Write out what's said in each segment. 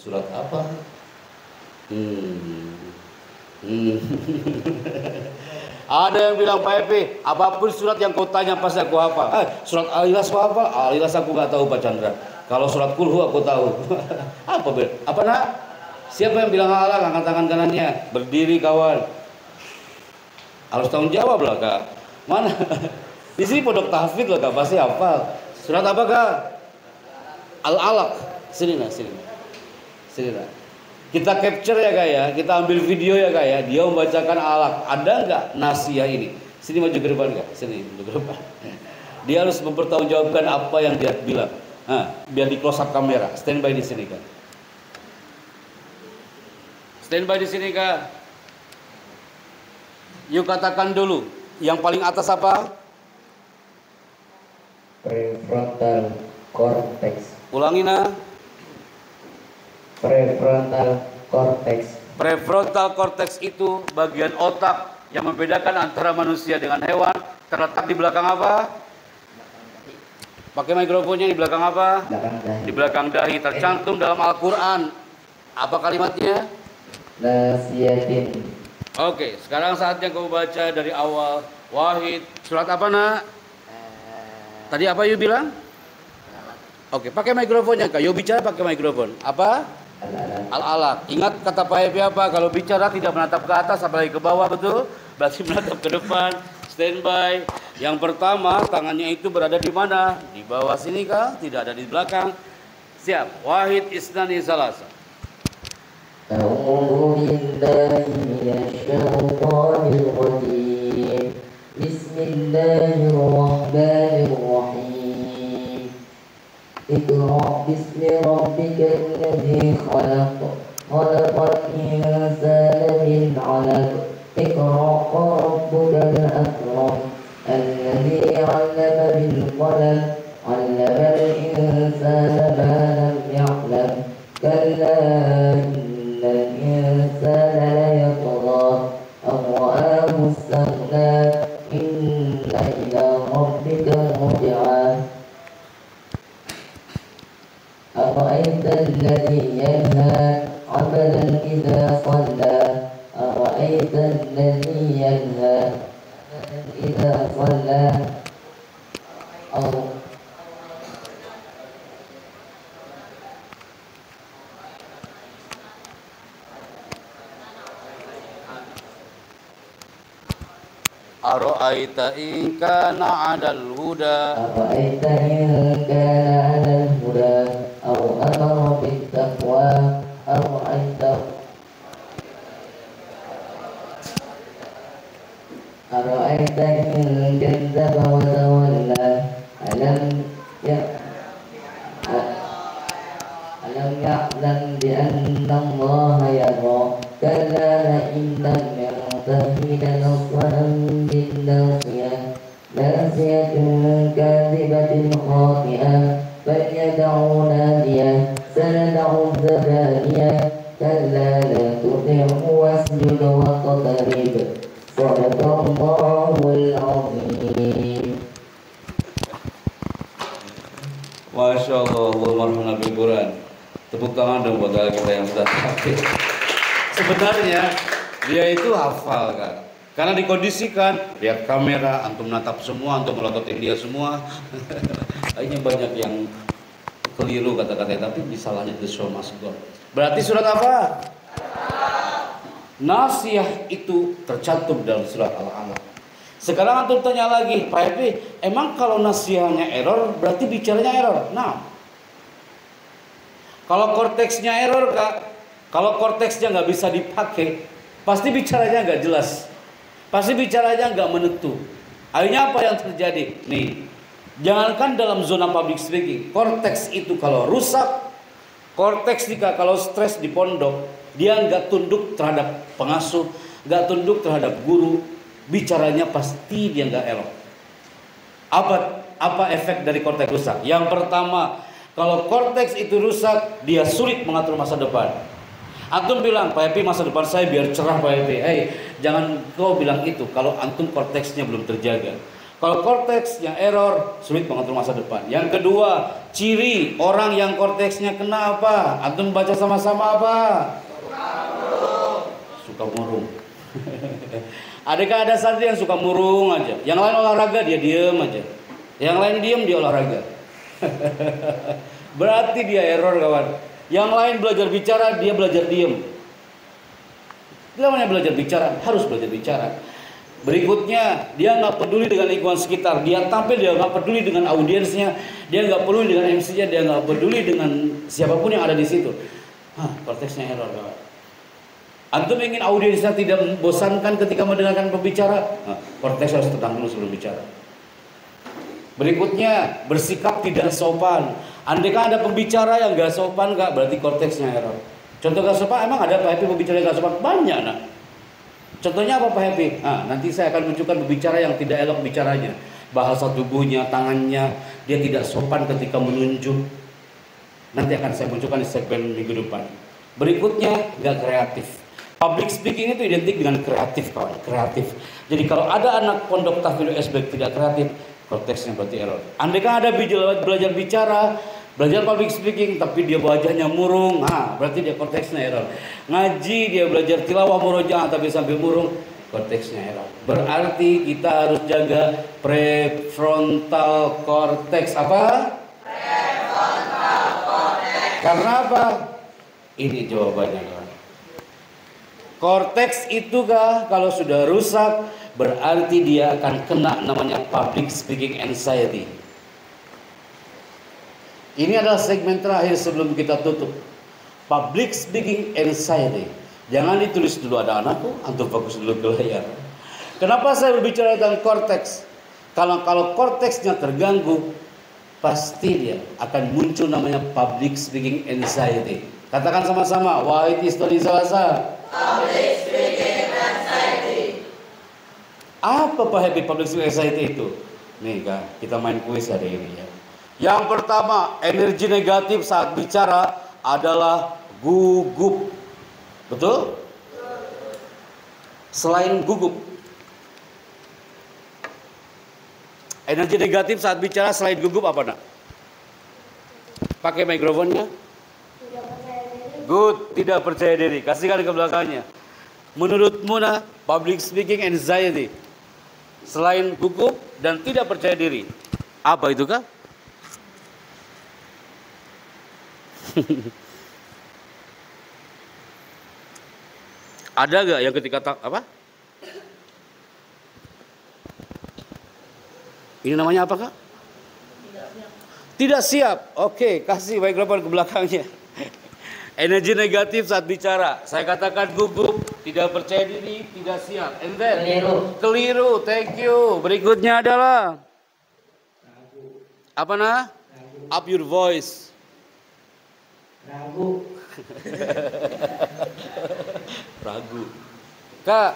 Surat apa? Hmm. Ada yang bilang, Pak Epi, apapun surat yang kau tanya pasti aku hafal. Surat Al-Ikhlas kau hafal? Al-Ikhlas aku nggak tahu, Pak Chandra. Kalau surat Kulhu aku tahu. Apa nak? Siapa yang bilang halang? Angkat tangan kanannya. Berdiri kawan. Harus tanggung jawab lah kak. Mana? Di sini pondok tahfidz loh kak, pasti hafal. Surat apa kak? Al-Alaq. Sini nak, sini. Sini nak. Kita capture ya kak ya, kita ambil video ya kak ya. Dia membacakan Alaq. Ada nggak nasiah ini? Sini maju ke depan kak. Sini maju ke depan. Dia harus mempertanggungjawabkan apa yang dia bilang. Biar di close up kamera. Standby di sini kak. Standby di sini kak. Yuk katakan dulu. Yang paling atas apa? Prefrontal cortex. Ulangi nak. Prefrontal cortex. Prefrontal cortex itu bagian otak yang membedakan antara manusia dengan hewan. Terletak di belakang apa? Pakai mikrofonnya di belakang apa? Di belakang dahi. Tercantum dalam Al-Quran. Apa kalimatnya? Nasiyatin. Oke, sekarang saatnya kau baca dari awal. Wahid. Surat apa nak? Tadi apa you bilang? Oke, pakai mikrofonnya kak. You bicara pakai mikrofon. Apa? Al-Alaq. Ingat kata Pak Epi apa? Kalau bicara tidak menatap ke atas, apalagi ke bawah, betul? Berarti menatap ke depan. Standby. Yang pertama, tangannya itu berada di mana? Di bawah sini kah? Tidak ada di belakang. Siap. Wahid isnani salasa. A'udzu billahi minasyaitonir rajim. Bismillahirrahmanirrahim. Iqra' bismi rabbikal ladzi khalaq. Khalaqal insana min 'alaq. Iqra' rabbukal akram. Alladzi 'allama bil qalam. 'allamal insana ma lam ya'lam. Kalla innal insana layatgha an ra'ahu istaghna. Inna ila rabbika ruj'a. أرأيت الذي ينهى عبدا إذا صلى. أرأيت الذي ينهى عبدا إذا صلى. Ara'aita in kana 'alal huda. أرأيت إن كان على الهدى أو أمر بالتقوى. أرأيت إن كذب وتولى. ألم يعلم بأن الله يرى. كلا لئن لم ينته لنصرا بالناصية. ناصية كاذبة خاطئة. فليدعو نادية. سندع الزبانية. كلا لا تطعه واسجد واقترب. صدق الله العظيم. Masya Allah, Allahumma bil Quran. Tepuk tangan dong buat kita yang sudah hafal. Sebenarnya dia itu hafal kan, karena dikondisikan. Lihat kamera, antum natap semua, antum melototin dia semua. Akhirnya banyak yang keliru kata-katanya, tapi disalahnya the show must go. Berarti surat apa? Nasiah itu tercantum dalam surat Al-Alaq. Sekarang antum tanya lagi, Pak Epi, emang kalau nasihatnya error berarti bicaranya error? Nah, kalau korteksnya error kak, kalau korteksnya nggak bisa dipakai, pasti bicaranya nggak jelas, pasti bicaranya nggak menentu. Akhirnya apa yang terjadi? Nih, jangankan dalam zona public speaking, korteks itu kalau rusak, korteks jika kalau stres di pondok, dia nggak tunduk terhadap pengasuh, nggak tunduk terhadap guru. Bicaranya pasti dia nggak elok. Apa efek dari korteks rusak? Yang pertama, kalau korteks itu rusak, dia sulit mengatur masa depan. Antum bilang, Pak Epi masa depan saya biar cerah Pak Epi. Jangan kau bilang itu kalau antum korteksnya belum terjaga. Kalau korteksnya error, sulit mengatur masa depan. Yang kedua, ciri orang yang korteksnya kena apa? Antum baca sama-sama apa? Suka murung. Adakah ada santri yang suka murung aja? Yang lain olahraga dia diem aja. Yang lain diem dia olahraga. Berarti dia error kawan. Yang lain belajar bicara, dia belajar diem. Namanya belajar bicara, harus belajar bicara. Berikutnya, dia nggak peduli dengan lingkungan sekitar. Dia tampil, dia nggak peduli dengan audiensnya. Dia nggak peduli dengan MC-nya. Dia nggak peduli dengan siapapun yang ada di situ. Korteksnya error kawan. Antum ingin audiensnya tidak membosankan ketika mendengarkan pembicara, korteks harus tenang dulu sebelum bicara. Berikutnya, bersikap tidak sopan. Andaikan ada pembicara yang gak sopan, Kak, berarti korteksnya error. Contoh gak sopan, emang ada Pak Happy pembicara yang gak sopan? Banyak, nak. Contohnya apa Pak Happy? Nanti saya akan menunjukkan pembicara yang tidak elok bicaranya. Bahasa tubuhnya, tangannya, dia tidak sopan ketika menunjuk. Nanti akan saya munculkan di segmen minggu depan. Berikutnya, gak kreatif. Public speaking itu identik dengan kreatif, kawan. Kreatif. Jadi kalau ada anak pondok tahfidzul SBK tidak kreatif, korteksnya berarti error. Andaikan ada belajar bicara, belajar public speaking, tapi dia wajahnya murung, berarti dia korteksnya error. Ngaji, dia belajar tilawah murojaah tapi sambil murung, korteksnya error. Berarti kita harus jaga prefrontal cortex. Apa? Prefrontal cortex. Karena apa? Ini jawabannya, kawan. Korteks itu kalau sudah rusak, berarti dia akan kena namanya public speaking anxiety. Ini adalah segmen terakhir sebelum kita tutup. Public speaking anxiety. Jangan ditulis dulu ada anakku, antum fokus dulu ke layar. Kenapa saya berbicara tentang korteks? Kalau korteksnya terganggu, pasti dia akan muncul namanya public speaking anxiety. Katakan sama-sama, wahai istri salasa. Public speaking anxiety. Apa Pak Happy public speaking anxiety itu? Nih Kak, kita main kuis hari ini ya. Yang pertama, energi negatif saat bicara adalah gugup. Betul? Selain gugup, energi negatif saat bicara selain gugup apa nak? Pakai mikrofonnya. Good, tidak percaya diri. Kasihkan ke belakangnya. Menurutmu nah, public speaking anxiety selain gugup dan tidak percaya diri, apa itu kah? Ada gak yang ketika apa? Ini namanya apa kak? Tidak siap. Oke, kasih mikrofon ke belakangnya. Energi negatif saat bicara, saya katakan gugup, tidak percaya diri, tidak siap. And then keliru. Thank you. Berikutnya adalah apa nah? Up your voice. Ragu. Kak,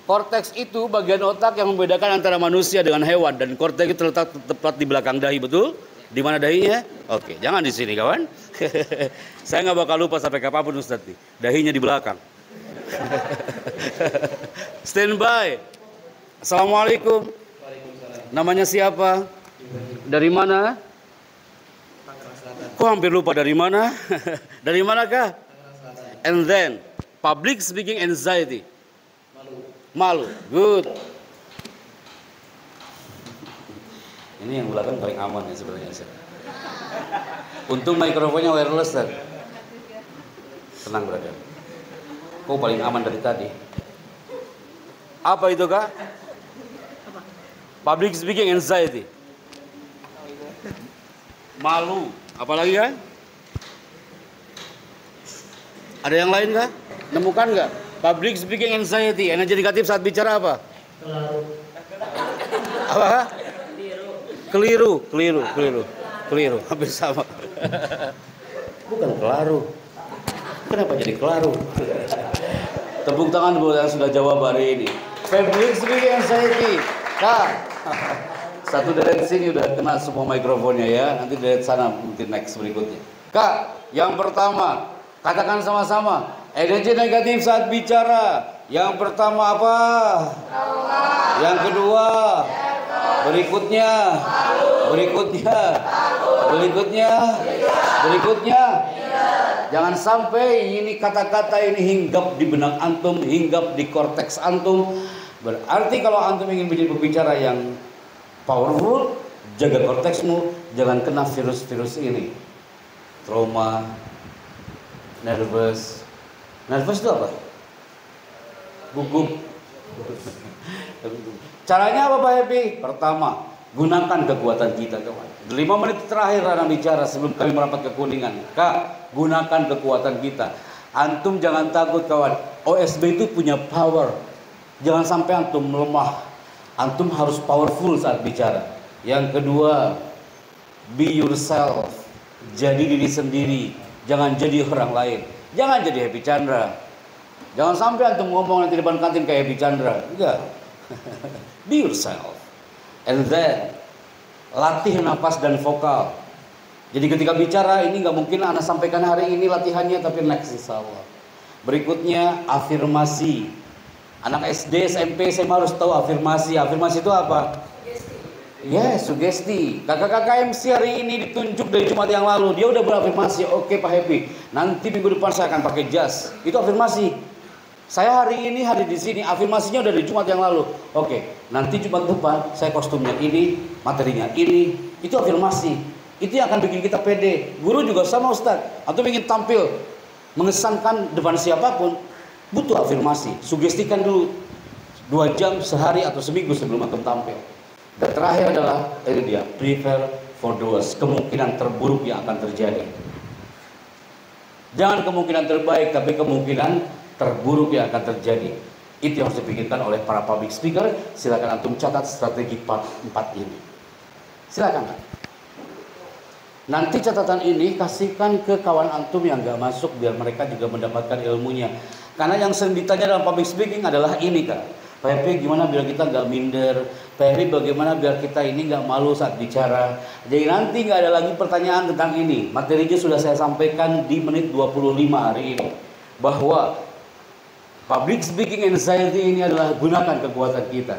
korteks itu bagian otak yang membedakan antara manusia dengan hewan, dan korteks itu terletak tepat di belakang dahi, betul? Di mana dahinya? Oke, jangan di sini kawan. Saya nggak bakal lupa sampai kapanpun Ustadz. Dahinya di belakang. Stand by. Assalamualaikum. Namanya siapa? Dari mana? Kok hampir lupa dari mana? Dari manakah? And then public speaking anxiety. Malu. Good. Ini yang belakang paling aman ya sebenarnya. Untung mikrofonnya wireless kan. Tenang brother. Kok paling aman dari tadi? Apa itu kak? Public speaking anxiety. Malu. Apalagi kan? Ada yang lain kah? Nemukan nggak? Public speaking anxiety. Energi negatif saat bicara apa? Apa? Keliru. Hampir sama. Bukan kelaru. Kenapa jadi kelaru? Tepuk tangan buat yang sudah jawab hari ini. Public speaking anxiety. Kak, satu dari sini udah kena semua mikrofonnya ya. Nanti dari sana mungkin next berikutnya. Kak, yang pertama, katakan sama-sama. Energi negatif saat bicara. Yang pertama apa? Allah. Yang kedua? Berikutnya. Jangan sampai ini kata-kata ini hinggap di benak antum, hinggap di korteks antum. Berarti kalau antum ingin menjadi pembicara yang powerful, jaga korteksmu, jangan kena virus-virus ini. Trauma, nervous. Nervous itu apa? Gugup. Caranya apa Pak Happy? Pertama, gunakan kekuatan kita kawan. 5 menit terakhir Rana bicara sebelum kami merapat ke Kuningan. Kak, gunakan kekuatan kita. Antum jangan takut kawan. OSB itu punya power. Jangan sampai antum melemah. Antum harus powerful saat bicara. Yang kedua, be yourself. Jadi diri sendiri. Jangan jadi orang lain. Jangan jadi Happy Chandra. Jangan sampai antum ngomong nanti di depan kantin kayak Happy Chandra. Enggak. Be yourself. And then latih nafas dan vokal. Jadi ketika bicara ini nggak mungkin Anda sampaikan hari ini latihannya, tapi next insya Allah. Berikutnya afirmasi. Anak SD, SMP, saya harus tahu afirmasi. Afirmasi itu apa? Sugesti. Kakak-kakak MC hari ini ditunjuk dari Jumat yang lalu. Dia udah berafirmasi. Oke Pak Happy, nanti minggu depan saya akan pakai jas. Itu afirmasi. Saya hari ini hadir di sini, afirmasinya udah di Jumat yang lalu. Oke, nanti Jumat depan saya kostumnya ini, materinya ini. Itu afirmasi. Itu yang akan bikin kita pede. Guru juga sama Ustaz. Atau ingin tampil mengesankan depan siapapun, butuh afirmasi. Sugestikan dulu 2 jam sehari atau seminggu sebelum antum tampil. Dan terakhir adalah ini dia, prepare for the worst. Kemungkinan terburuk yang akan terjadi. Jangan kemungkinan terbaik, tapi kemungkinan terburuk yang akan terjadi. Itu yang harus dipikirkan oleh para public speaker. Silakan antum catat strategi part 4 ini. Silakan. Nanti catatan ini kasihkan ke kawan antum yang gak masuk, biar mereka juga mendapatkan ilmunya. Karena yang sering ditanya dalam public speaking adalah ini Kak. Pak Happy, gimana biar kita gak minder? Pak Happy, bagaimana biar kita ini gak malu saat bicara? Jadi nanti gak ada lagi pertanyaan tentang ini. Materinya sudah saya sampaikan di menit 25 hari ini. Bahwa public speaking anxiety ini adalah gunakan kekuatan kita.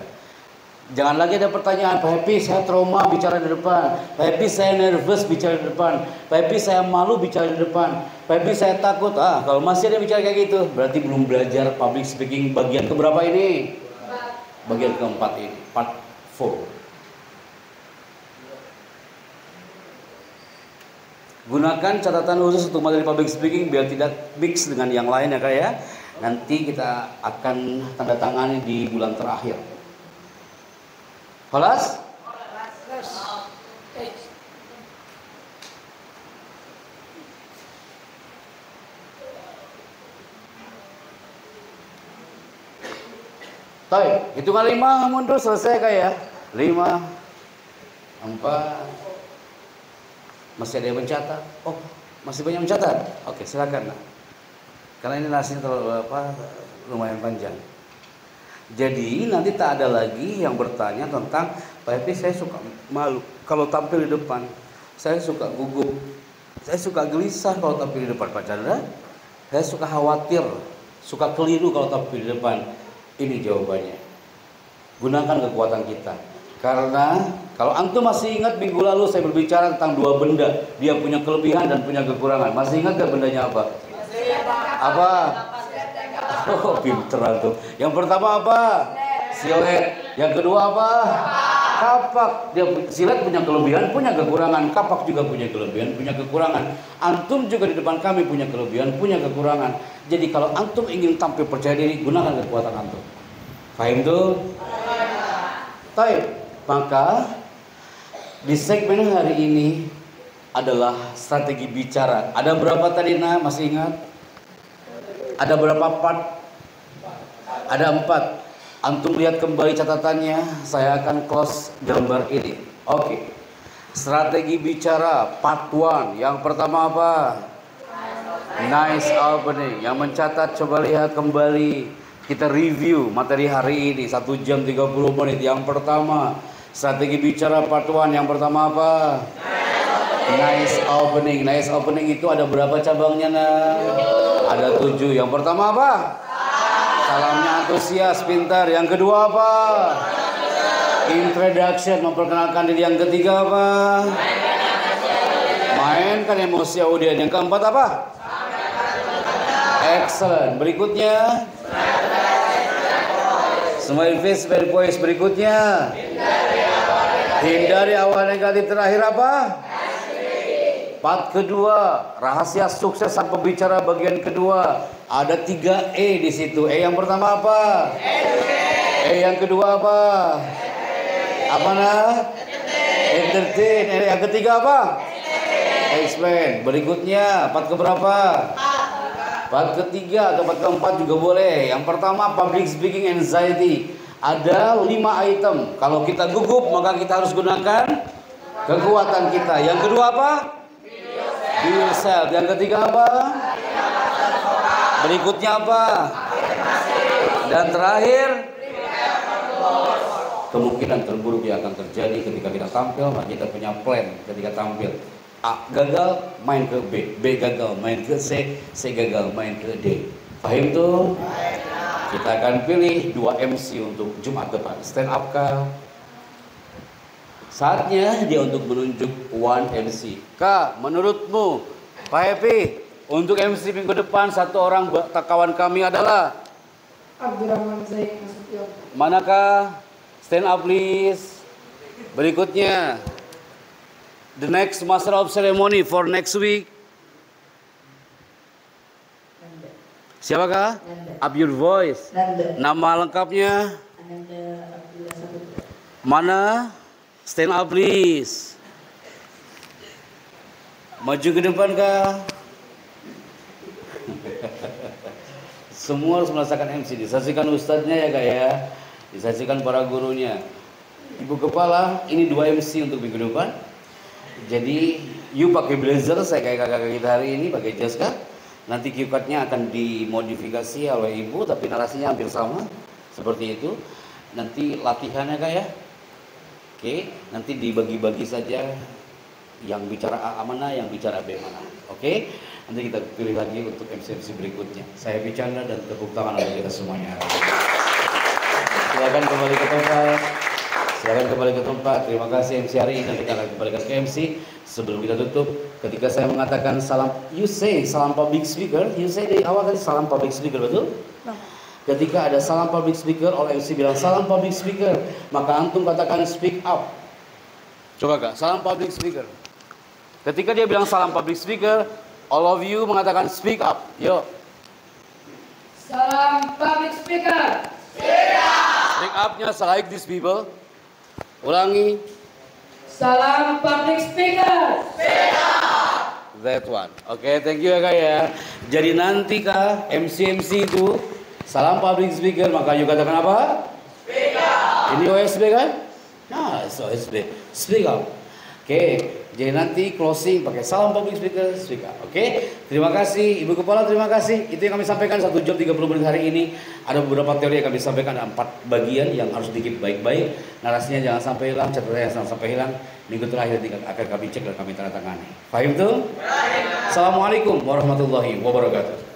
Jangan lagi ada pertanyaan, Pak Happy saya trauma bicara di depan, Pak Happy saya nervous bicara di depan, Pak Happy saya malu bicara di depan, Pak Happy saya takut. Kalau masih ada bicara kayak gitu, berarti belum belajar public speaking bagian keberapa ini? Bagian keempat ini, part 4. Gunakan catatan khusus untuk materi public speaking biar tidak mix dengan yang lain ya Kak ya. Nanti kita akan tanda tangani di bulan terakhir. Kelas? Baik, hitungan 5 mundur selesai Kak ya. 5, 4. Masih ada yang mencatat? Oh, masih banyak mencatat? Oke, silakan. Karena ini nasinya terlalu lumayan panjang. Jadi nanti tak ada lagi yang bertanya tentang Pak Happy saya suka malu kalau tampil di depan, saya suka gugup, saya suka gelisah kalau tampil di depan Pak Chandra, saya suka khawatir, suka keliru kalau tampil di depan. Ini jawabannya. Gunakan kekuatan kita. Karena kalau antum masih ingat minggu lalu saya berbicara tentang 2 benda, dia punya kelebihan dan punya kekurangan. Masih ingat gak bendanya apa? Apa? Oh, pinter tuh. Yang pertama apa? Silet. Yang kedua apa? Kapak. Dia silet punya kelebihan, punya kekurangan. Kapak juga punya kelebihan, punya kekurangan. Antum juga di depan kami punya kelebihan, punya kekurangan. Jadi kalau antum ingin tampil percaya diri, gunakan kekuatan antum. Paham tuh? Baik. Maka di segmen hari ini adalah strategi bicara. Ada berapa tadi masih ingat? Ada berapa part? Ada 4. Antum lihat kembali catatannya. Saya akan close gambar ini. Oke. Strategi bicara part 1. Yang pertama apa? Nice opening. Yang mencatat coba lihat kembali. Kita review materi hari ini 1 jam 30 menit. Yang pertama, strategi bicara part 1. Yang pertama apa? Nice opening. Nice opening itu ada berapa cabangnya Ada 7. Yang pertama apa? Salamnya antusias, pintar. Yang kedua apa? Introduction, memperkenalkan diri. Yang ketiga apa? Mainkan emosi audien. Yang keempat apa? Excellent. Berikutnya smile face, very voice. Berikutnya hindari awal negatif. Terakhir apa? Part kedua, rahasia sukses sang pembicara bagian kedua. Ada 3 E di situ. E yang pertama apa? E yang kedua apa? Apa nah? Entertain. E yang ketiga apa? Explain. Berikutnya part keberapa? Part ketiga atau part keempat juga boleh. Yang pertama public speaking anxiety. Ada 5 item. Kalau kita gugup maka kita harus gunakan kekuatan kita. Yang kedua apa? Be yourself. Yang ketiga apa? Berikutnya apa? Dan terakhir, kemungkinan terburuk yang akan terjadi ketika kita tampil. Maka kita punya plan ketika tampil. A gagal, main ke B. B gagal, main ke C. C gagal, main ke D. Paham tuh? Kita akan pilih 2 MC untuk Jumat depan. Stand up kah? Saatnya dia untuk menunjuk one MC. Kak, menurutmu Pak Happy, untuk MC minggu depan satu orang kawan kami adalah Abdurrahman Zain Nasution. manakah? Stand up please. Berikutnya, the next master of ceremony for next week. Siapakah? Up your voice. Nama lengkapnya? Mana? Stand up please. Maju ke depan kah? Semua harus merasakan MC. Disaksikan ustadznya ya kak ya. Disaksikan para gurunya. Ibu kepala, ini 2 MC untuk minggu depan. Jadi, you pakai blazer, saya kayak kakak kita hari ini pakai jas kak. Nanti cue card-nya akan dimodifikasi oleh ibu, tapi narasinya hampir sama. Seperti itu. Nanti latihannya kak ya. Oke, nanti dibagi-bagi saja yang bicara A mana, yang bicara B mana. Oke, nanti kita pilih lagi untuk MC-MC berikutnya. Saya bicara dan tepuk tangan untuk kita semuanya. Silakan kembali ke tempat. Silakan kembali ke tempat. Terima kasih MC hari ini. Kita akan kembalikan ke MC. Sebelum kita tutup, ketika saya mengatakan salam, you say salam public speaker. You say di awal tadi salam public speaker, betul? Ketika ada salam public speaker, oleh MC bilang salam public speaker, maka antum katakan speak up. Coba kak, salam public speaker. Ketika dia bilang salam public speaker, all of you mengatakan speak up. Yo. Salam public speaker. Speak up-nya like these people. Ulangi. Salam public speaker. That one. Oke, thank you ya kak ya. Jadi nanti kak, MC itu salam public speaker, maka you katakan apa? Speak up. Ini OSB kan? Nah, it's OSB. Speak up. Oke, jadi nanti closing pakai salam public speaker, speak up. Oke, terima kasih Ibu Kepala, terima kasih. Itu yang kami sampaikan 1 jam 30 menit hari ini. Ada beberapa teori yang kami sampaikan, ada 4 bagian yang harus dikit baik-baik. Narasinya jangan sampai hilang, catatannya jangan sampai hilang. Minggu terakhir akan kami cek dan kami tanda tangani. Paham tuh? Assalamualaikum warahmatullahi wabarakatuh.